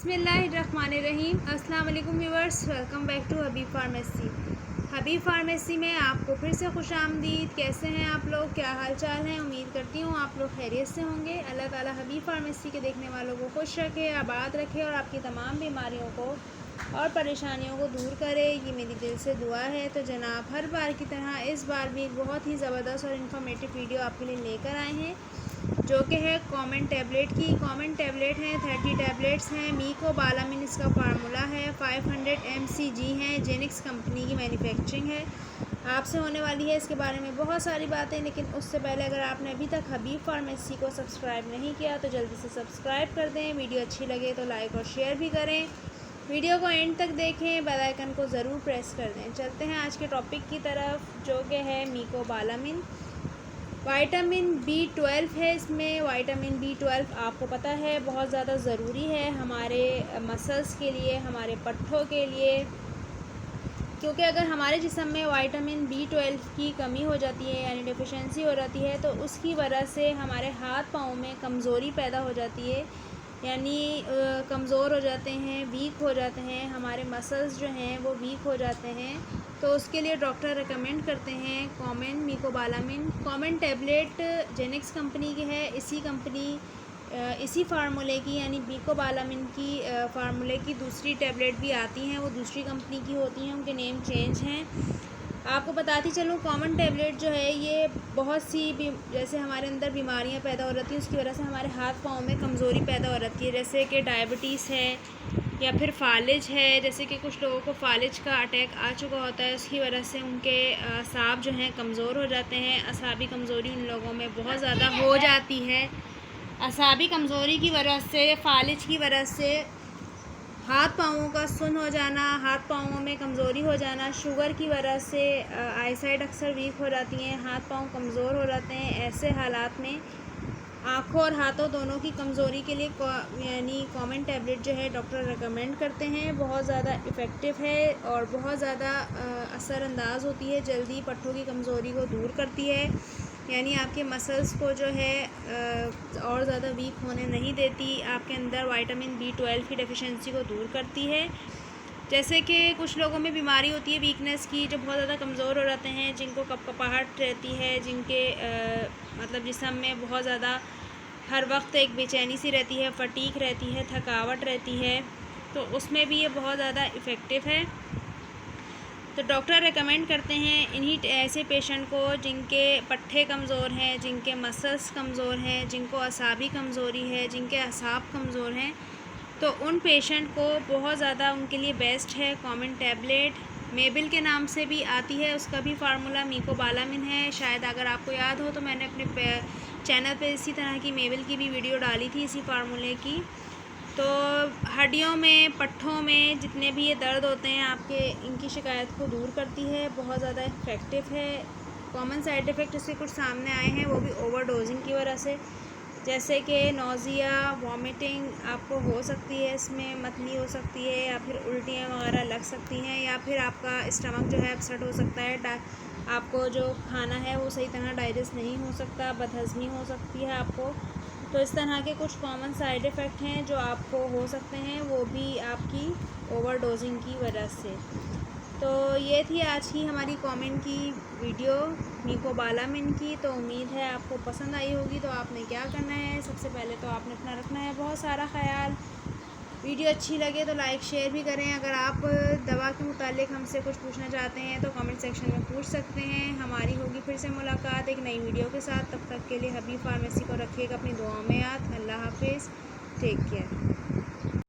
बिस्मिल्लाहिर्रहमानिर्रहीम। अस्सलाम वालेकुम viewers, welcome back to Habib pharmacy. Habib pharmacy में आपको फिर से खुश आमदीद। कैसे हैं आप लोग, क्या हाल चाल है? उम्मीद करती हूँ आप लोग खैरियत से होंगे। अल्लाह ताला हबीब फार्मेसी के देखने वालों को खुश रखे, आबाद रखे और आपकी तमाम बीमारियों को और परेशानियों को दूर करे, ये मेरी दिल से दुआ है। तो जनाब, हर बार की तरह इस बार भी एक बहुत ही ज़बरदस्त और इन्फॉर्मेटिव वीडियो आपके लिए लेकर आए हैं, जो कि है कॉमन टैबलेट की। कॉमन टैबलेट हैं 30 टैबलेट्स हैं। मीकोबालामिन इसका फार्मूला है। 500 mcg हैं। जेनिक्स कंपनी की मैन्युफैक्चरिंग है। आपसे होने वाली है इसके बारे में बहुत सारी बातें, लेकिन उससे पहले अगर आपने अभी तक हबीब फार्मेसी को सब्सक्राइब नहीं किया तो जल्दी से सब्सक्राइब कर दें। वीडियो अच्छी लगे तो लाइक और शेयर भी करें। वीडियो को एंड तक देखें, बेल आइकन को ज़रूर प्रेस कर दें। चलते हैं आज के टॉपिक की तरफ, जो कि है मीकोबालामिन। विटामिन B12 है इसमें। विटामिन B12 आपको पता है बहुत ज़्यादा ज़रूरी है हमारे मसल्स के लिए, हमारे पट्ठों के लिए, क्योंकि अगर हमारे जिस्म में विटामिन B12 की कमी हो जाती है यानी डेफिशिएंसी हो जाती है तो उसकी वजह से हमारे हाथ पाँव में कमज़ोरी पैदा हो जाती है, यानी कमज़ोर हो जाते हैं, वीक हो जाते हैं, हमारे मसल्स जो हैं वो वीक हो जाते हैं। तो उसके लिए डॉक्टर रेकमेंड करते हैं कॉमन मीकोबालामिन। कॉमन टैबलेट जेनिक्स कंपनी की है। इसी फार्मूले की यानी मीकोबालामिन की फार्मूले की दूसरी टैबलेट भी आती हैं, वो दूसरी कंपनी की होती हैं, उनके नेम चेंज हैं। आपको बताती चलूँ, कॉमन टैबलेट जो है ये बहुत सी जैसे हमारे अंदर बीमारियां पैदा हो जाती हैं, उसकी वजह से हमारे हाथ पाँव में कमज़ोरी पैदा हो जाती है, जैसे कि डायबिटीज़ है या फिर फालिज है। जैसे कि कुछ लोगों को फालिज का अटैक आ चुका होता है, उसकी वजह से उनके असाब जो हैं कमज़ोर हो जाते हैं। असाबी कमज़ोरी उन लोगों में बहुत ज़्यादा हो जाती है। असाबी कमज़ोरी की वजह से, फालिज की वजह से हाथ पाँवों का सुन हो जाना, हाथ पाँवों में कमज़ोरी हो जाना, शुगर की वजह से आईसाइट अक्सर वीक हो जाती हैं, हाथ पाँव कमज़ोर हो जाते हैं। ऐसे हालात में आँखों और हाथों दोनों की कमज़ोरी के लिए यानी कॉमन टैबलेट जो है डॉक्टर रेकमेंड करते हैं। बहुत ज़्यादा इफ़ेक्टिव है और बहुत ज़्यादा असरअंदाज होती है, जल्दी पट्ठों की कमज़ोरी को दूर करती है, यानी आपके मसल्स को जो है और ज़्यादा वीक होने नहीं देती। आपके अंदर विटामिन B12 की डेफिशिएंसी को दूर करती है। जैसे कि कुछ लोगों में बीमारी होती है वीकनेस की, जो बहुत ज़्यादा कमज़ोर हो जाते हैं, जिनको कपकपाहट रहती है, जिनके मतलब जिस्म में बहुत ज़्यादा हर वक्त एक बेचैनी सी रहती है, फटीक रहती है, थकावट रहती है, तो उसमें भी ये बहुत ज़्यादा इफ़ेक्टिव है। तो डॉक्टर रेकमेंड करते हैं इन्हीं ऐसे पेशेंट को जिनके पट्ठे कमज़ोर हैं, जिनके मसल्स कमज़ोर हैं, जिनको असाबी कमज़ोरी है, जिनके असाब कमज़ोर हैं, तो उन पेशेंट को बहुत ज़्यादा उनके लिए बेस्ट है कॉमन टैबलेट। मेबिल के नाम से भी आती है, उसका भी फार्मूला मीकोबालामिन है। शायद अगर आपको याद हो तो मैंने अपने चैनल पे इसी तरह की मेबिल की भी वीडियो डाली थी, इसी फार्मूले की। तो हड्डियों में, पट्ठों में जितने भी ये दर्द होते हैं आपके, इनकी शिकायत को दूर करती है, बहुत ज़्यादा इफ़ेक्टिव है। कॉमन साइड इफ़ेक्ट इसके कुछ सामने आए हैं, वो भी ओवर डोजिंग की वजह से, जैसे कि नोज़िया, वॉमिटिंग आपको हो सकती है, इसमें मतली हो सकती है, या फिर उल्टियाँ वगैरह लग सकती हैं, या फिर आपका स्टमक जो है अपसेट हो सकता है, आपको जो खाना है वो सही तरह डाइजेस्ट नहीं हो सकता, बदहज़मी हो सकती है आपको। तो इस तरह के कुछ कॉमन साइड इफ़ेक्ट हैं जो आपको हो सकते हैं, वो भी आपकी ओवर डोजिंग की वजह से। तो ये थी आज की हमारी कॉमन की वीडियो मीकोबालामिन की। तो उम्मीद है आपको पसंद आई होगी। तो आपने क्या करना है, सबसे पहले तो आपने अपना रखना है बहुत सारा ख़याल। वीडियो अच्छी लगे तो लाइक शेयर भी करें। अगर आप दवा के मुतालिक हमसे कुछ पूछना चाहते हैं तो कमेंट सेक्शन में पूछ सकते हैं। हमारी होगी फिर से मुलाकात एक नई वीडियो के साथ। तब तक के लिए हबीब फार्मेसी को रखिएगा अपनी दुआओं में याद। अल्लाह हाफिज़, टेक केयर।